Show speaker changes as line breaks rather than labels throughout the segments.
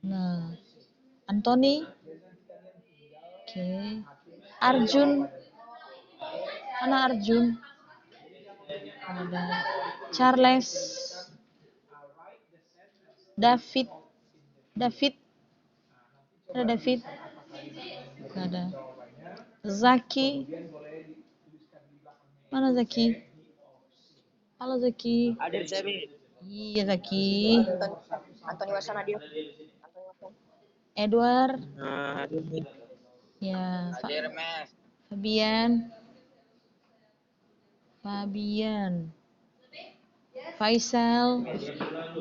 Nah, Anthony. Oke. Arjun. Mana Arjun? Ada Charles. David. David. Ada David. Gak ada. Zaki. Mana Zaki? Halo Zaki.
Hadir Semi.
Iya Zaki.
Antoni Wasan hadir.
Edward.
Hadir.
Ya.
Hadir Mes.
Fabian. Fabian. Faisal.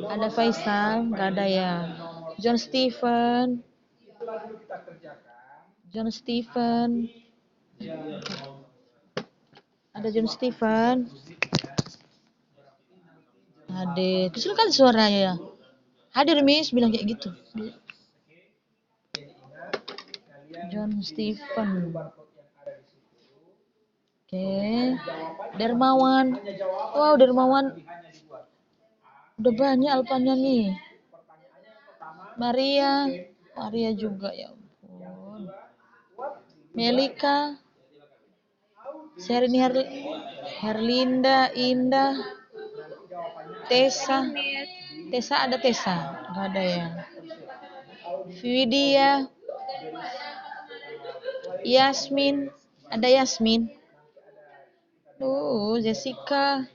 Ada Faisal, nggak ada ya. John Stephen. John Stephen. Ada John Stephen. Hadir. Kecil kan suaranya ya. Hadir Miss bilang kayak gitu. John Stephen. Oke. Dermawan. Wow, Dermawan. Udah banyak alpannya nih. Maria. Maria juga ya ampun. Melika. Sherin Herlinda, Indah. Tessa. Tessa ada Tessa? Enggak ada ya. Widya. Yasmin. Ada Yasmin. Jessica.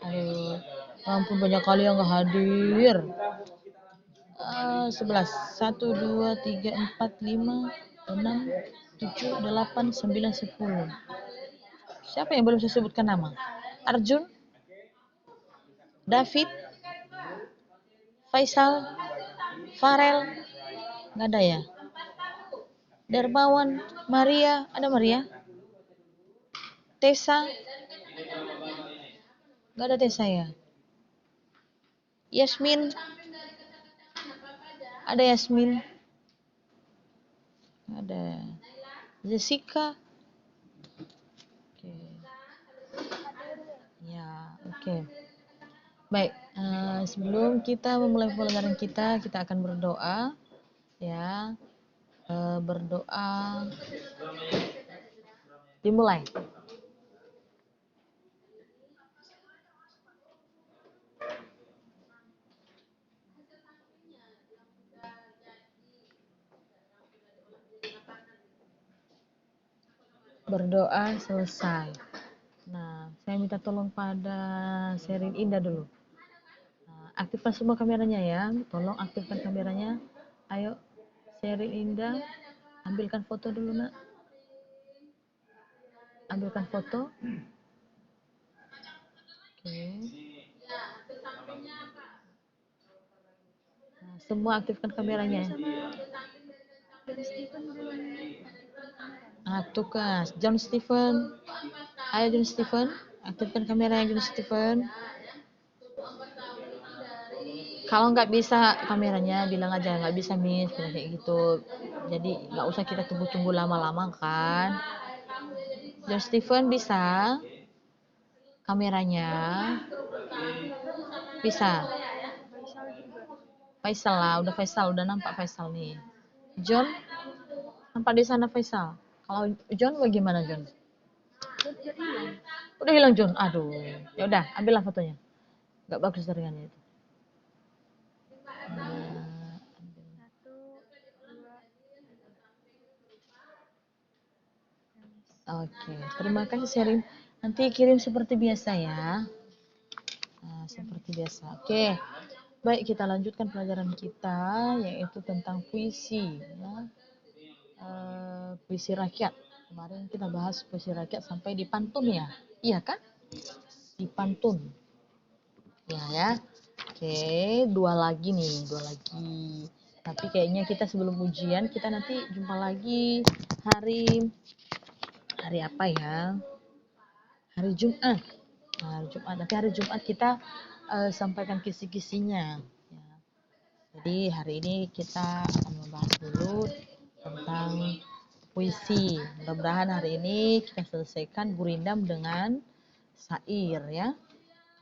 Aduh, ampun banyak kali yang nggak hadir. 11, 1, 2, 3, 4, 5, 6, 7, 8, 9, 10. Siapa yang belum saya sebutkan nama? Arjun, David, Faisal, Farel, nggak ada ya. Dermawan, Maria, ada Maria. Tessa, nggak ada Tessa ya. Yasmin, ada Yasmin. Ada Jessica. Oke. Ya, oke. Baik, sebelum kita memulai pelajaran kita akan berdoa. Ya, berdoa. Dimulai. Berdoa selesai. Nah, saya minta tolong pada Sherin Indah dulu. Nah, aktifkan semua kameranya ya. Tolong aktifkan kameranya. Ayo, Sherin Indah, ambilkan foto dulu nak. Ambilkan foto. Oke. Nah, semua aktifkan kameranya. Tuh kan, John Stephen. Ayo John Stephen, aktifkan kameranya John Stephen. Kalau nggak bisa kameranya, bilang aja nggak bisa Miss, bilang kayak gitu. Jadi nggak usah kita tunggu-tunggu lama-lama kan. John Stephen bisa kameranya, bisa. Faisal lah, udah Faisal, udah nampak Faisal nih. John, nampak di sana Faisal. Kalau John bagaimana John? Udah hilang John. Aduh, ya udah, ambillah fotonya. Nggak bagus jaringannya itu. Oke, terima kasih Sherin. Nanti kirim seperti biasa ya. Nah, seperti biasa. Oke, baik kita lanjutkan pelajaran kita yaitu tentang puisi. Ya. Puisi rakyat. Kemarin kita bahas puisi rakyat sampai di pantun ya. Iya kan? Di pantun. Ya. Oke, dua lagi nih, dua lagi. Tapi kayaknya kita sebelum ujian kita nanti jumpa lagi hari apa ya? Hari Jumat. Hari Jumat. Nanti hari Jumat kita sampaikan kisi-kisinya. Ya. Jadi hari ini kita akan membahas dulu tentang puisi. Mudah-mudahan hari ini kita selesaikan gurindam dengan syair ya.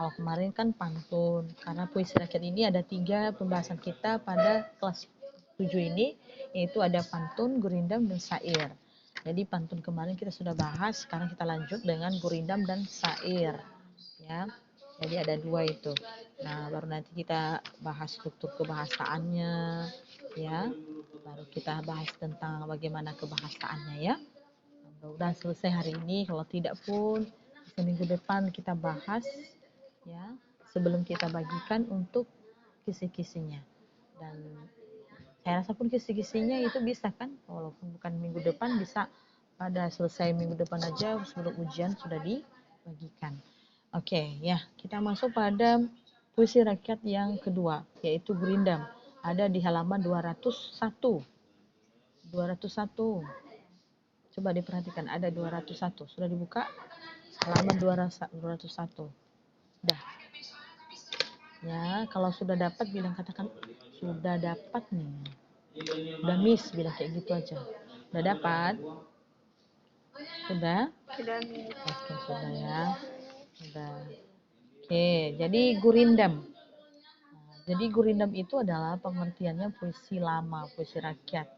Kalau kemarin kan pantun, karena puisi rakyat ini ada 3 pembahasan kita pada kelas 7 ini, yaitu ada pantun, gurindam, dan syair. Jadi pantun kemarin kita sudah bahas, sekarang kita lanjut dengan gurindam dan syair. Ya, jadi ada 2 itu. Nah, baru nanti kita bahas struktur kebahasaannya, ya. Baru kita bahas tentang bagaimana kebahasaannya ya. Mudah-mudahan selesai hari ini, kalau tidak pun seminggu depan kita bahas ya, sebelum kita bagikan untuk kisi-kisinya. Dan saya rasa pun kisi-kisinya itu bisa kan, walaupun bukan minggu depan, bisa pada selesai minggu depan aja sebelum ujian sudah dibagikan. Oke, ya, kita masuk pada puisi rakyat yang kedua, yaitu Gurindam. Ada di halaman 201. 201. Coba diperhatikan, ada 201. Sudah dibuka? Halaman 201. Sudah. Ya, kalau sudah dapat bilang, katakan sudah dapat nih. Udah miss, bilang kayak gitu aja. Udah dapat? Sudah?
Sudah.
Oke, sudah ya. Sudah. Oke, jadi Gurindam. Jadi Gurindam itu adalah pengertiannya puisi lama, puisi rakyat.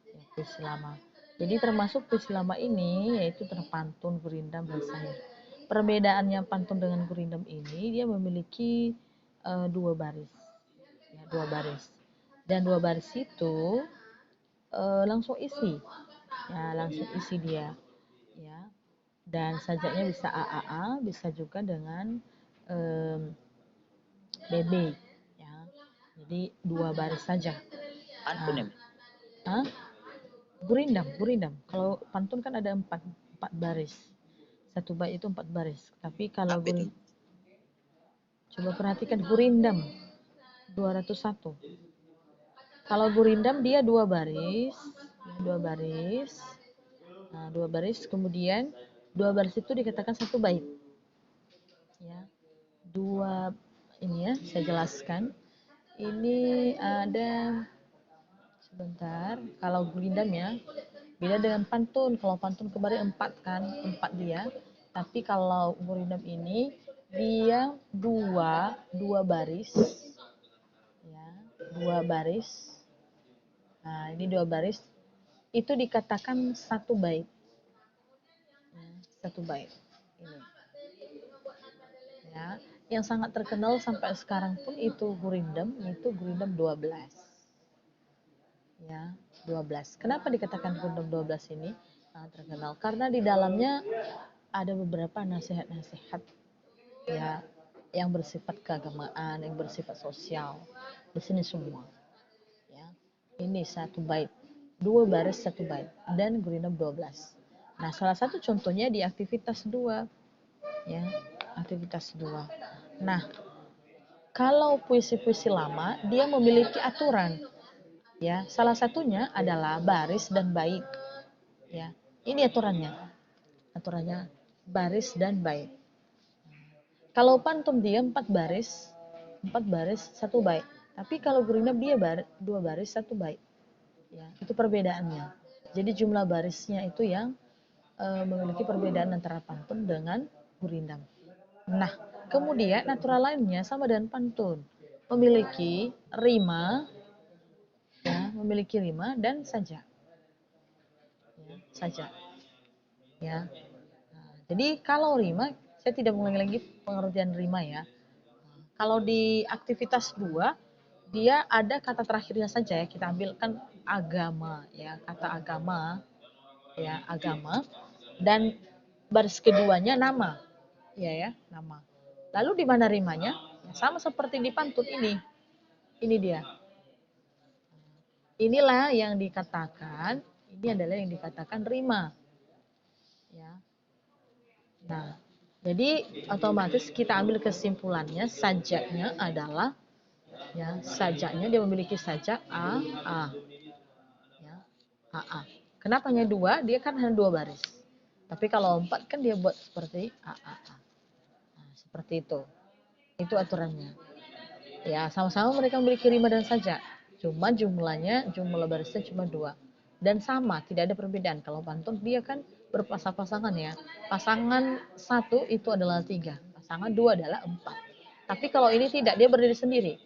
Ya, puisi lama. Jadi termasuk puisi lama ini yaitu terpantun, gurindam, dan syair. Perbedaannya pantun dengan gurindam ini, dia memiliki 2 baris. Ya, 2 baris. Dan 2 baris itu langsung isi. Ya, langsung isi dia. Ya. Dan sajaknya bisa AAA, bisa juga dengan BB. Ya. Jadi 2 baris saja.
Pantun ya?
Hah? Gurindam. Kalau pantun kan ada 4 baris. 1 bait itu 4 baris. Tapi kalau
Apa itu?
coba perhatikan Gurindam 201. Kalau Gurindam dia 2 baris, 2 baris. Nah, 2 baris, kemudian 2 baris itu dikatakan 1 bait. Ya. 2 ini ya, saya jelaskan. Ini ada sebentar, kalau Gurindam ya, beda dengan pantun. Kalau pantun kemarin 4 kan, 4 dia. Tapi kalau Gurindam ini dia 2 baris. Ya, 2 baris. Nah, ini 2 baris. Itu dikatakan 1 bait. Ya, 1 bait. Ini. Ya, yang sangat terkenal sampai sekarang pun itu Gurindam, itu Gurindam 12. Ya, 12. Kenapa dikatakan Gurindam 12 ini terkenal? Karena di dalamnya ada beberapa nasihat-nasihat ya yang bersifat keagamaan, yang bersifat sosial. Di sini semua. Ya. Ini 1 bait. 2 baris 1 bait dan Gurindam 12. Nah, salah satu contohnya di aktivitas 2. Ya, aktivitas 2. Nah, kalau puisi-puisi lama dia memiliki aturan. Ya, salah satunya adalah baris dan bait. Ya, ini aturannya. Aturannya baris dan bait. Kalau pantun dia 4 baris, 1 bait. Tapi kalau Gurindam dia 2 baris 1 bait. Ya, itu perbedaannya. Jadi jumlah barisnya itu yang memiliki perbedaan antara pantun dengan Gurindam. Nah, kemudian natural lainnya sama dengan pantun, memiliki rima, ya, memiliki rima dan sajak. Ya, sajak. Ya. Nah, jadi kalau rima, saya tidak mengulangi lagi pengertian rima ya. Kalau di aktivitas 2, dia ada kata terakhirnya saja ya, kita ambilkan agama ya, kata agama ya, agama, dan baris keduanya nama. Ya, nama. Lalu di mana rimanya? Ya, sama seperti di pantun ini. Ini dia. Inilah yang dikatakan, ini adalah yang dikatakan rima. Ya. Nah, jadi otomatis kita ambil kesimpulannya, sajaknya adalah ya, sajaknya dia memiliki sajak A. Ya, A. Kenapa hanya 2? Dia kan hanya 2 baris. Tapi kalau 4 kan dia buat seperti A. Nah, seperti itu. Itu aturannya. Ya, sama-sama mereka memiliki rima dan sajak. Cuma jumlah barisnya cuma 2. Dan sama, tidak ada perbedaan. Kalau pantun dia kan berpasang-pasangan ya. Pasangan 1 itu adalah 3. Pasangan 2 adalah 4. Tapi kalau ini tidak, dia berdiri sendiri.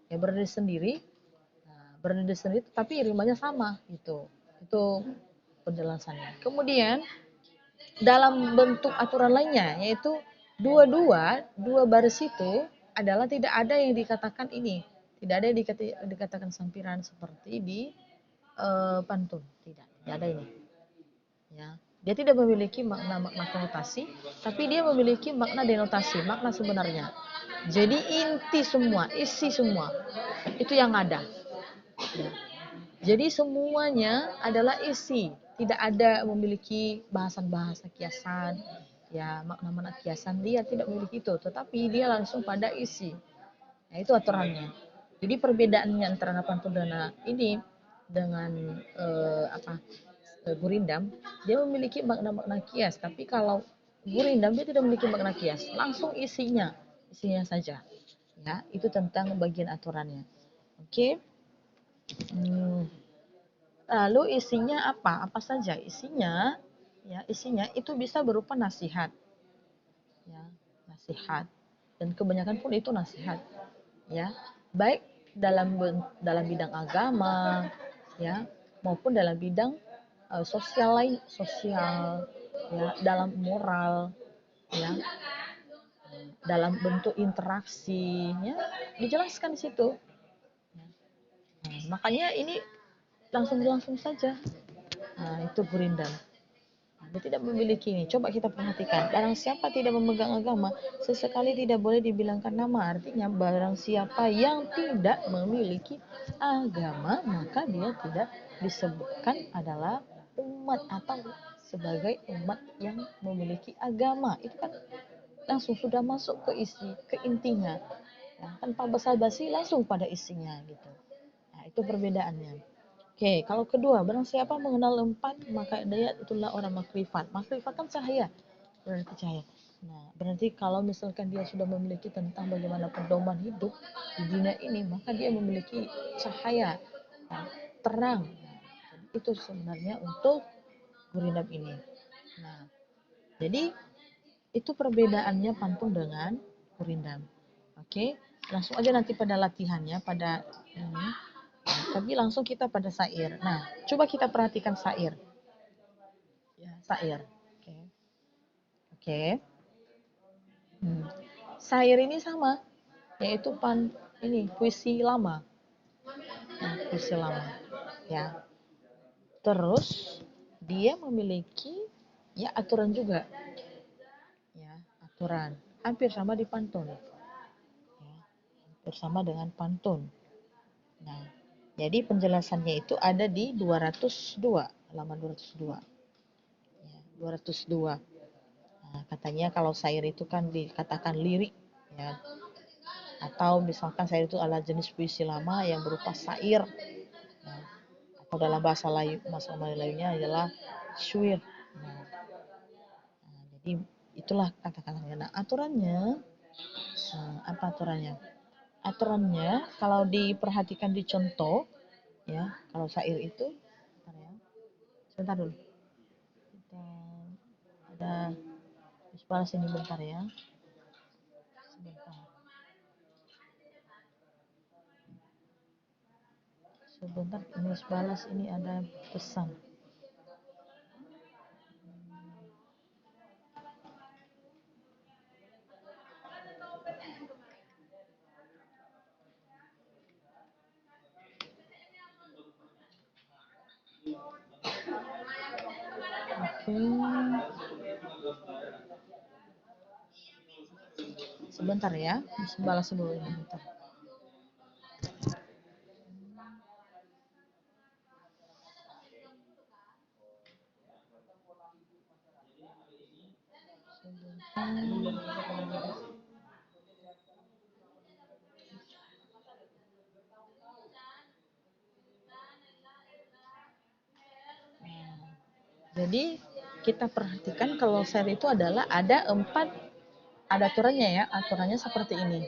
Ya berdiri sendiri. Nah, berdiri sendiri tapi rimanya sama gitu. Itu penjelasannya. Kemudian dalam bentuk aturan lainnya yaitu dua baris itu adalah tidak ada yang dikatakan ini, tidak ada yang dikatakan sampiran seperti di pantun, tidak ada ini. Ya, dia tidak memiliki makna konotasi, tapi dia memiliki makna denotasi, makna sebenarnya. Jadi inti semua, isi semua itu yang ada. Ya. Jadi semuanya adalah isi, tidak ada memiliki bahasan-bahasa kiasan, ya makna-makna kiasan dia tidak memiliki itu, tetapi dia langsung pada isi. Nah itu aturannya. Jadi perbedaannya antara pantun dan ini dengan gurindam, dia memiliki makna-makna kias, tapi kalau gurindam dia tidak memiliki makna kias, langsung isinya saja. Ya itu tentang bagian aturannya. Oke. Lalu isinya apa? Apa saja isinya? Ya, isinya itu bisa berupa nasihat. Ya, nasihat. Dan kebanyakan pun itu nasihat. Ya, baik dalam bidang agama, ya, maupun dalam bidang sosial lain, ya, dalam moral, ya, dalam bentuk interaksi, ya, dijelaskan di situ. Nah, makanya ini langsung saja. Nah, itu gurindam. Dia tidak memiliki ini. Coba kita perhatikan. Barang siapa tidak memegang agama, sesekali tidak boleh dibilangkan nama. Artinya barang siapa yang tidak memiliki agama, maka dia tidak disebutkan adalah umat atau sebagai umat yang memiliki agama. Itu kan langsung sudah masuk ke isi, ke intinya. Ya, tanpa basa-basi langsung pada isinya gitu. Nah, itu perbedaannya. Oke, kalau kedua, barang siapa mengenal empat, maka dia itulah orang makrifat. Makrifat kan cahaya, berarti cahaya. Nah, berarti kalau misalkan dia sudah memiliki tentang bagaimana pedoman hidup di dunia ini, maka dia memiliki cahaya, nah, terang. Nah, itu sebenarnya untuk gurindam ini. Nah, jadi itu perbedaannya pantun dengan gurindam. Oke, langsung aja nanti pada latihannya, pada ini. Tapi langsung kita pada syair. Nah, coba kita perhatikan syair. Ya, syair. Oke. Oke. Syair ini sama, yaitu ini puisi lama. Nah, puisi lama. Ya. Terus dia memiliki ya aturan juga. Ya, aturan. Hampir sama di pantun. Ya, hampir sama dengan pantun. Nah, jadi penjelasannya itu ada di 202, halaman 202. Ya, 202. Nah, katanya kalau syair itu kan dikatakan lirik, ya. Atau misalkan syair itu adalah jenis puisi lama yang berupa syair. Ya. Atau dalam bahasa Melayunya adalah syuir. Nah, jadi itulah kata-katanya. Nah, aturannya, apa aturannya? Aturannya kalau diperhatikan di contoh, ya, kalau syair itu, sebentar dulu. Kita ada balas ini bentar ya. Sebentar, ini balas ini ada pesan. Oke. Sebentar ya, balas dulu ini bentar. Jadi kita perhatikan kalau syair itu adalah ada aturannya ya, aturannya seperti ini.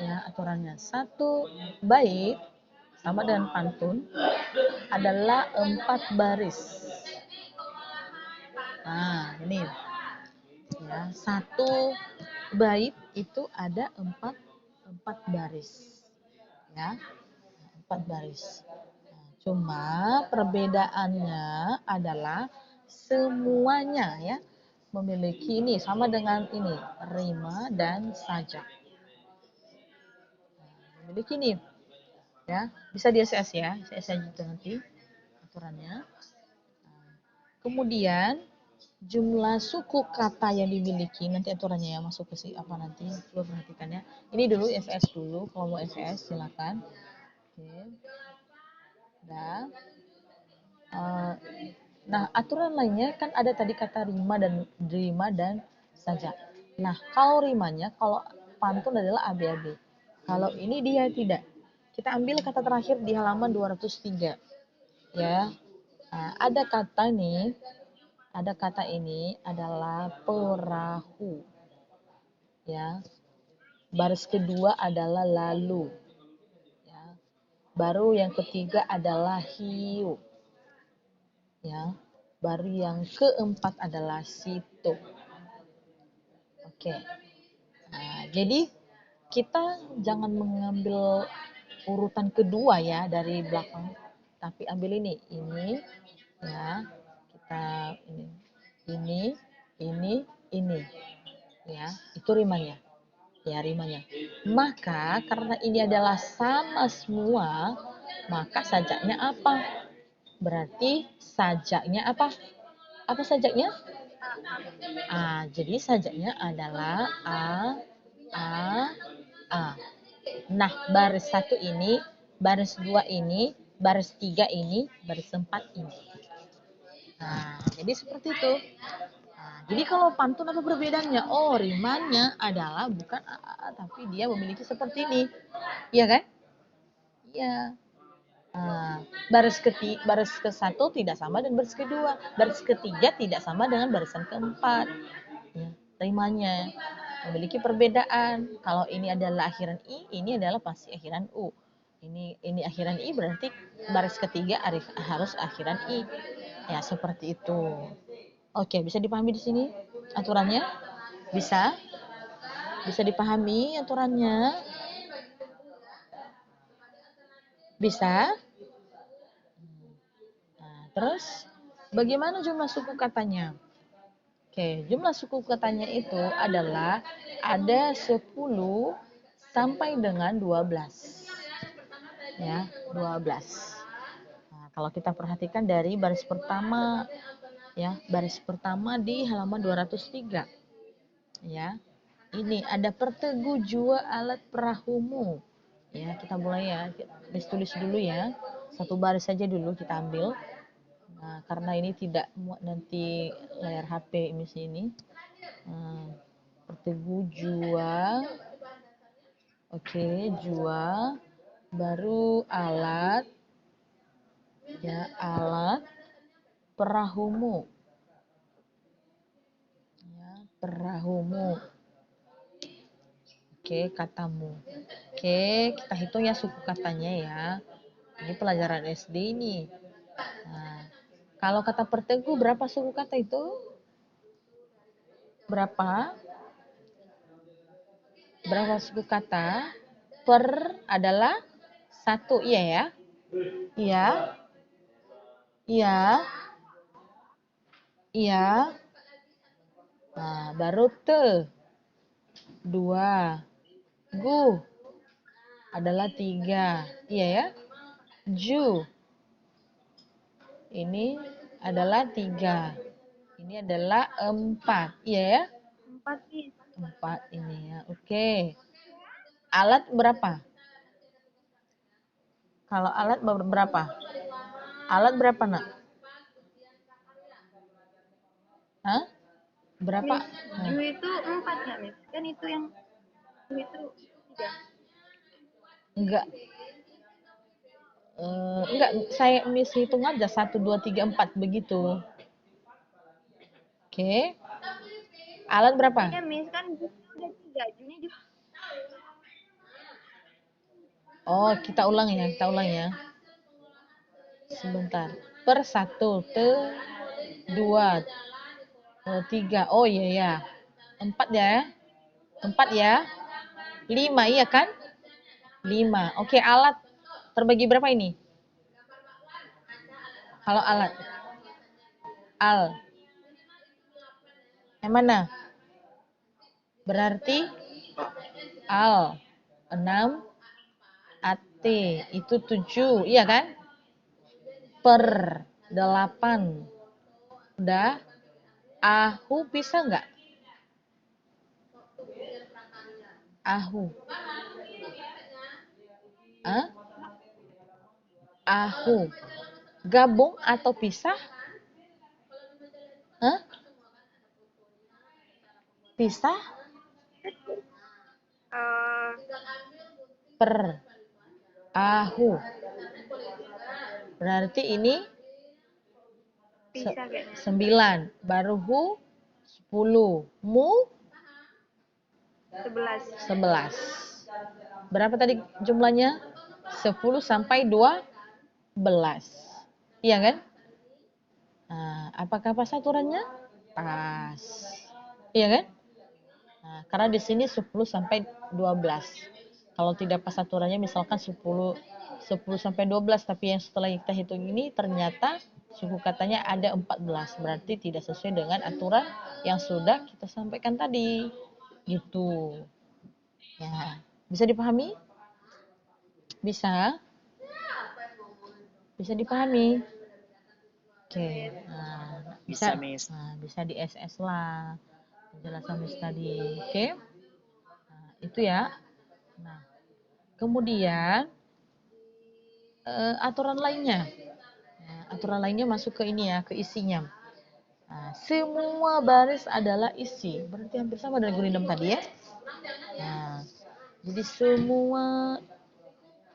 Ya, aturannya. Satu bait sama dengan pantun adalah 4 baris. Nah, ini ya, 1 bait itu ada empat baris, ya, 4 baris. Nah, cuma perbedaannya adalah semuanya ya memiliki ini sama dengan ini rima dan sajak. Memiliki ini ya, bisa di SS ya, SS aja nanti aturannya. Kemudian jumlah suku kata yang dimiliki nanti aturannya ya masuk ke apa nanti coba perhatikan ya. Ini dulu SS dulu, kalau mau SS silakan. Oke. Dah. Nah, aturan lainnya kan ada tadi kata rima dan sajak. Nah, kalau rimanya, kalau pantun adalah ABAB. Kalau ini dia tidak. Kita ambil kata terakhir di halaman 203. Ya. Nah, ada kata ini adalah perahu. Ya. Baris kedua adalah lalu. Ya. Baru yang ketiga adalah hiu. Ya. Baru yang keempat adalah situ. Oke. Nah, jadi kita jangan mengambil urutan kedua ya dari belakang, tapi ambil ini ya. Kita ini ya. Itu rimanya. Ya, rimanya. Maka karena ini adalah sama semua, maka sajaknya apa? Berarti sajaknya apa? Apa sajaknya? Jadi sajaknya adalah A. Nah, baris 1 ini, baris 2 ini, baris 3 ini, baris 4 ini. Nah, jadi seperti itu. Nah, jadi kalau pantun apa perbedaannya? Oh, rimanya adalah bukan A, tapi dia memiliki seperti ini. Iya kan? Iya. Nah, baris ke-1 tidak sama dengan baris kedua. Baris ketiga tidak sama dengan barisan keempat. Ya, rimanya memiliki perbedaan. Kalau ini adalah akhiran I, ini adalah pasti akhiran U. Ini akhiran I berarti baris ketiga harus akhiran I. Ya, seperti itu. Oke, bisa dipahami di sini aturannya? Bisa? Bisa dipahami aturannya? Bisa? Nah, terus bagaimana jumlah suku katanya? Oke, jumlah suku katanya itu adalah ada 10 sampai dengan 12. Ya, 12. Nah, kalau kita perhatikan dari baris pertama ya, baris pertama di halaman 203. Ya. Ini ada pertegu jua alat perahumu. Ya, kita mulai ya. Tulis dulu ya. Satu baris saja dulu kita ambil. Nah, karena ini tidak muat nanti layar HP ini sini. Pertegu jua. Oke, jua. Baru alat. Ya, alat perahumu. Ya, perahumu. Oke, katamu. Oke, kita hitung ya suku katanya ya. Ini pelajaran SD ini. Nah, kalau kata pertegu berapa suku kata itu? Berapa? Berapa suku kata? Per adalah 1, iya ya? Iya. Iya. Iya. Nah, baru te. 2. Gu adalah 3. Iya ya? Ju. Ini adalah 3. Ini adalah 4. Iya ya? 4 ini ya. Oke. Alat berapa? Kalau alat berapa? Alat berapa, Nak? Hah? Berapa?
Ju itu 4 ya, Miss? Kan itu yang Ju itu 3.
Enggak. Enggak, saya Miss hitung aja 1 2 3 4 begitu. Oke. Alat berapa?
Iya, Miss, kan Ju udah 3. Ju-nya juga.
Oh, kita ulang ya. Sebentar. Per 1, 2, 3. Oh iya ya. 4 ya. 4 ya. 5, iya kan? 5. Oke, alat terbagi berapa ini? Kalau alat. Al. Yang mana? Berarti al. 6. AT. Itu 7. Iya kan? Per 8. Udah. Ahu bisa nggak? Ahu. Hah? Ahu. Gabung atau pisah? Hah? Pisah? Per. Ahu. Berarti ini
Bisa kayaknya.
9. Baru hu 10. Mu
11.
11. Berapa tadi jumlahnya? 10 sampai 12. Iya kan? Nah, apakah pas aturannya? Pas. Iya kan? Nah, karena di sini 10 sampai 12. Kalau tidak pas aturannya misalkan 10 sampai 12, tapi yang setelah kita hitung ini ternyata suku katanya ada 14. Berarti tidak sesuai dengan aturan yang sudah kita sampaikan tadi. Gitu. Ya, bisa dipahami? Bisa? Bisa dipahami? Oke. Nah,
Bisa, Miss.
bisa di SS lah penjelasan Miss tadi. Oke? Nah, itu ya. Nah, kemudian aturan lainnya. Nah, aturan lainnya masuk ke ini ya, ke isinya. Nah, semua baris adalah isi. Berarti hampir sama dengan Gurindam tadi ya. Nah, jadi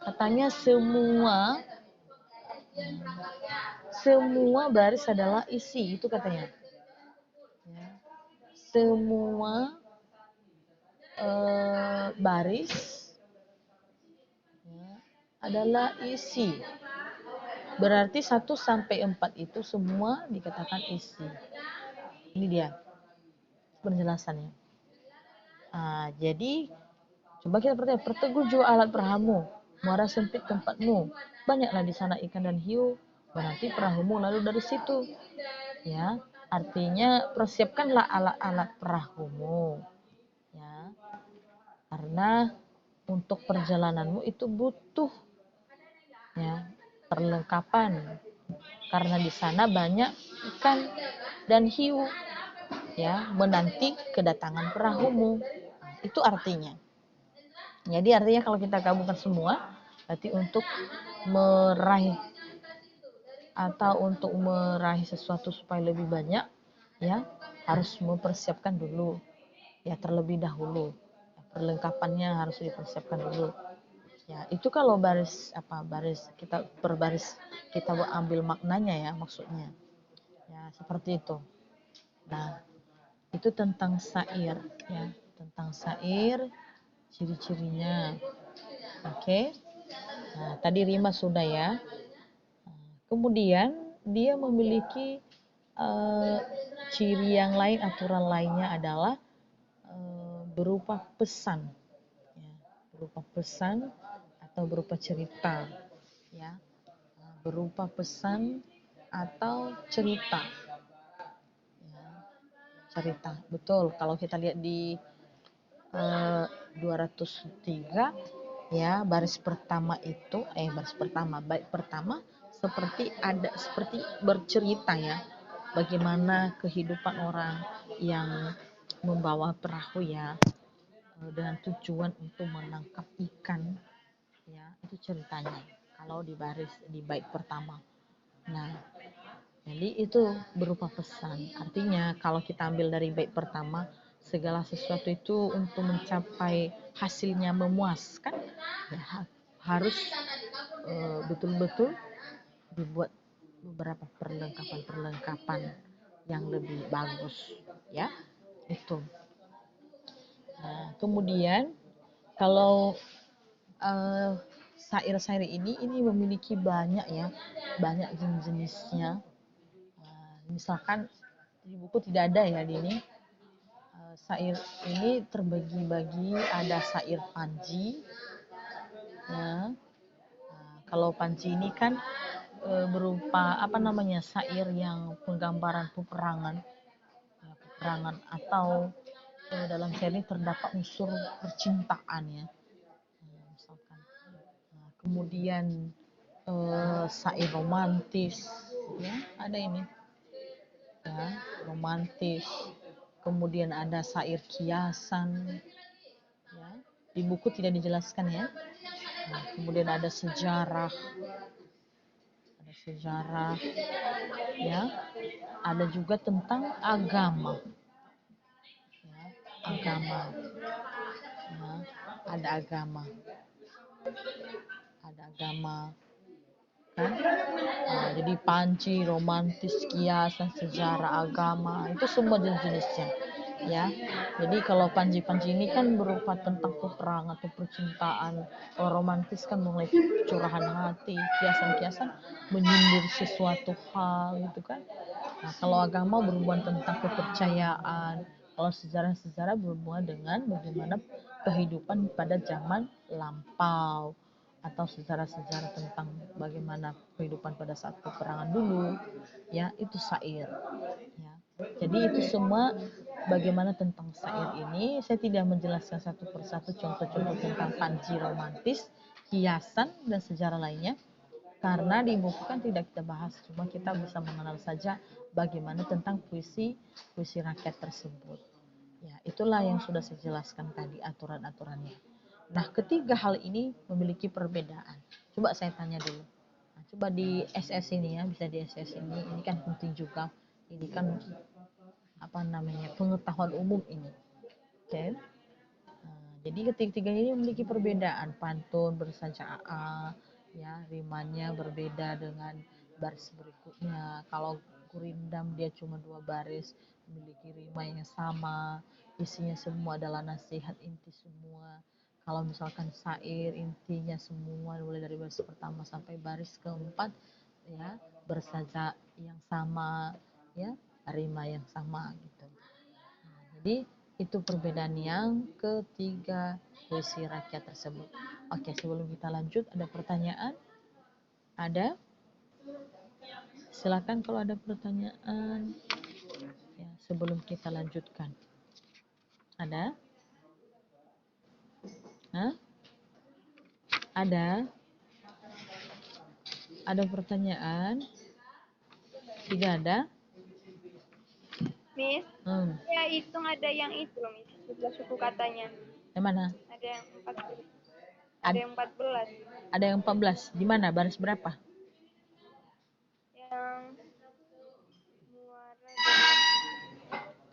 katanya semua baris adalah isi, itu katanya. Ya. Semua baris ya, adalah isi. Berarti 1 sampai 4 itu semua dikatakan isi. Ini dia penjelasannya. Nah, jadi coba kita perteguh jua alat perahamu, muara sempit tempatmu, banyaklah di sana ikan dan hiu, menanti perahumu lalu dari situ. Ya, artinya persiapkanlah alat-alat perahumu. Ya, karena untuk perjalananmu itu butuh ya perlengkapan. Karena di sana banyak ikan dan hiu ya menanti kedatangan perahumu. Itu artinya. Jadi artinya kalau kita gabungkan semua, berarti untuk meraih sesuatu supaya lebih banyak, ya harus mempersiapkan dulu, ya terlebih dahulu. Perlengkapannya harus dipersiapkan dulu. Ya itu kalau baris per baris kita ambil maknanya ya maksudnya. Ya seperti itu. Nah itu tentang syair ya, tentang syair ciri-cirinya. Oke. Nah, tadi rima sudah ya. Kemudian dia memiliki ciri yang lain, aturan lainnya adalah berupa pesan, ya, berupa pesan atau berupa cerita, ya, berupa pesan atau cerita, ya, cerita. Betul. Kalau kita lihat di 203 ya baris pertama baik pertama seperti bercerita ya bagaimana kehidupan orang yang membawa perahu ya dengan tujuan untuk menangkap ikan ya itu ceritanya kalau di bait pertama. Nah jadi itu berupa pesan. Artinya kalau kita ambil dari bait pertama, segala sesuatu itu untuk mencapai hasilnya memuaskan, ya harus betul-betul dibuat beberapa perlengkapan yang lebih bagus, ya itu. Nah, kemudian kalau syair-syair ini memiliki banyak ya, banyak jenis-jenisnya. Misalkan di buku tidak ada ya di ini Sair ini terbagi-bagi, ada sair panji, ya. Kalau panji ini kan berupa apa namanya, sair yang penggambaran peperangan, ya, peperangan atau dalam sair ini terdapat unsur percintaan ya. Misalkan. Kemudian sair romantis, ya ada ini, ya romantis. Kemudian ada sair kiasan, ya di buku tidak dijelaskan ya. Kemudian ada sejarah, ya ada juga tentang agama, ya, agama, ya, ada agama kan. Jadi panci, romantis, kiasan, sejarah, agama, itu semua jenis-jenisnya ya. Jadi kalau panji-panji ini kan berupa tentang peperangan atau percintaan. Kalau romantis kan mulai curahan hati, kiasan-kiasan menyindir sesuatu hal gitu kan. Nah, kalau agama berhubungan tentang kepercayaan, kalau sejarah berhubungan dengan bagaimana kehidupan pada zaman lampau, atau sejarah-sejarah tentang bagaimana kehidupan pada saat peperangan dulu, ya itu sair. Ya. Jadi itu semua bagaimana tentang sair ini. Saya tidak menjelaskan satu persatu contoh-contoh tentang panji romantis, hiasan dan sejarah lainnya, karena di buku kan tidak kita bahas, cuma kita bisa mengenal saja bagaimana tentang puisi rakyat tersebut. Ya, itulah yang sudah saya jelaskan tadi aturan-aturannya. Nah, ketiga hal ini memiliki perbedaan. Coba saya tanya dulu. Nah, coba di SS ini ya, bisa di SS ini kan penting juga. Ini kan apa namanya, pengetahuan umum ini. Oke. Jadi ketiga ini memiliki perbedaan. Pantun bersaja A, ya rimanya berbeda dengan baris berikutnya. Kalau gurindam dia cuma 2 baris, memiliki rima yang sama, isinya semua adalah nasihat inti semua. Kalau misalkan syair intinya semua mulai dari baris pertama sampai baris keempat, ya bersaja yang sama, ya rima yang sama gitu. Jadi itu perbedaan yang ketiga puisi rakyat tersebut. Oke, sebelum kita lanjut, ada pertanyaan? Ada? Silakan kalau ada pertanyaan. Ya, sebelum kita lanjutkan. Ada? Hah? Ada? Ada pertanyaan? Tidak ada?
Miss, ya hitung ada yang itu loh, Miss. 11 suku katanya.
Yang mana?
Ada yang 14. Ada yang 14.
Ada yang 14. Di mana? Baris berapa?
Yang muara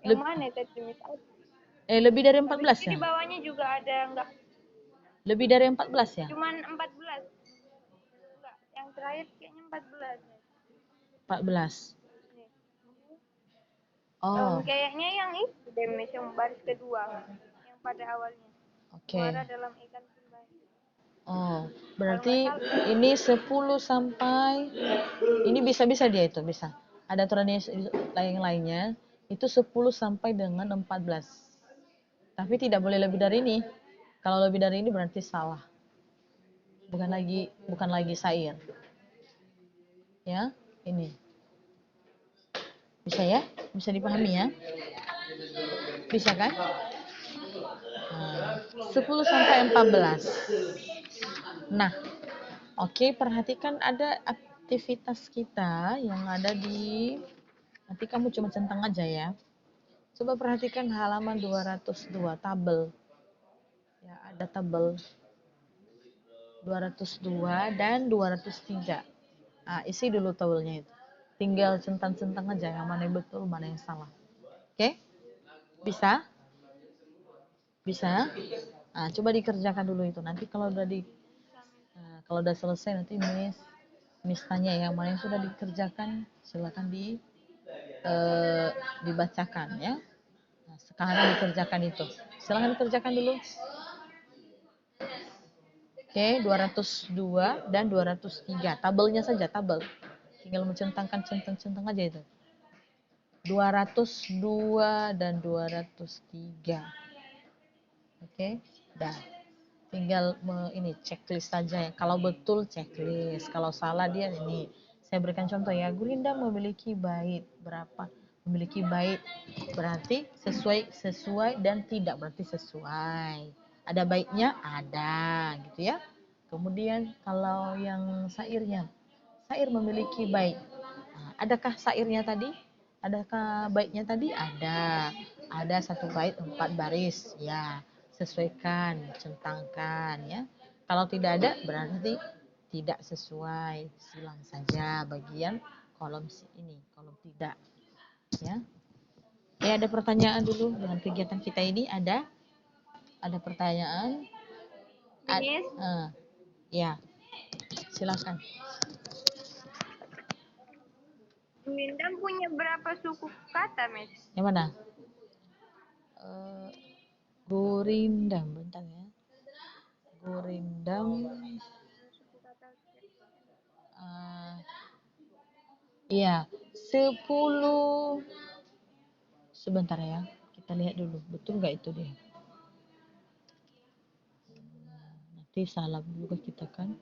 dan yang mana tadi, Miss?
Lebih dari 14 ya?
Di bawahnya juga ada enggak?
Lebih dari 14 ya?
Cuman 14. Enggak, yang terakhir kayaknya 14.
14. Oh.
Kayaknya yang itu deh, Miss, yang baris kedua. Yang pada awalnya.
Oke.
Muara dalam ikan pembaik.
Oh, berarti ini 10 sampai ini bisa dia itu bisa. Ada aturannya lainnya itu 10 sampai dengan 14. Tapi tidak boleh lebih dari ini. Kalau lebih dari ini berarti salah. Bukan lagi syair. Ya, ini. Bisa ya? Bisa dipahami ya? Bisa kan? 10 sampai 14. Nah, oke, perhatikan ada aktivitas kita yang ada di, nanti kamu cuma centang aja ya. Coba perhatikan halaman 202, tabel. Ya, ada tabel 202 dan 203. Isi dulu tabelnya itu. Tinggal centang-centang aja yang mana yang betul, mana yang salah. Oke? Bisa? Bisa? Coba dikerjakan dulu itu. Nanti kalau udah selesai nanti Miss tanya yang mana yang sudah dikerjakan, silakan dibacakan ya. Nah, sekarang dikerjakan itu. Silakan dikerjakan dulu. Oke, 202 dan 203. Tabelnya saja, tabel. Tinggal mencentangkan centang-centang aja itu. 202 dan 203. Oke, dah. Tinggal ini checklist saja ya. Kalau betul checklist, kalau salah dia ini. Saya berikan contoh ya. Gurinda memiliki bait berapa? Memiliki bait berarti sesuai dan tidak berarti sesuai. Ada baitnya? Ada, gitu ya. Kemudian kalau yang syairnya, syair memiliki bait. Nah, adakah syairnya tadi? Adakah baitnya tadi? Ada. Ada satu bait 4 baris. Ya, sesuaikan, centangkan ya. Kalau tidak ada berarti tidak sesuai. Silang saja bagian kolom ini, kolom tidak ya. Ya, ada pertanyaan dulu dengan kegiatan kita ini ada pertanyaan?
Miss,
Ya, silakan.
Winda punya berapa suku kata, Miss?
Yang mana? Gurindam, bentar ya. Gurindam.
Suku kata.
Iya, 10. Sebentar ya, kita lihat dulu. Betul nggak itu dia? Nanti salah juga kita kan.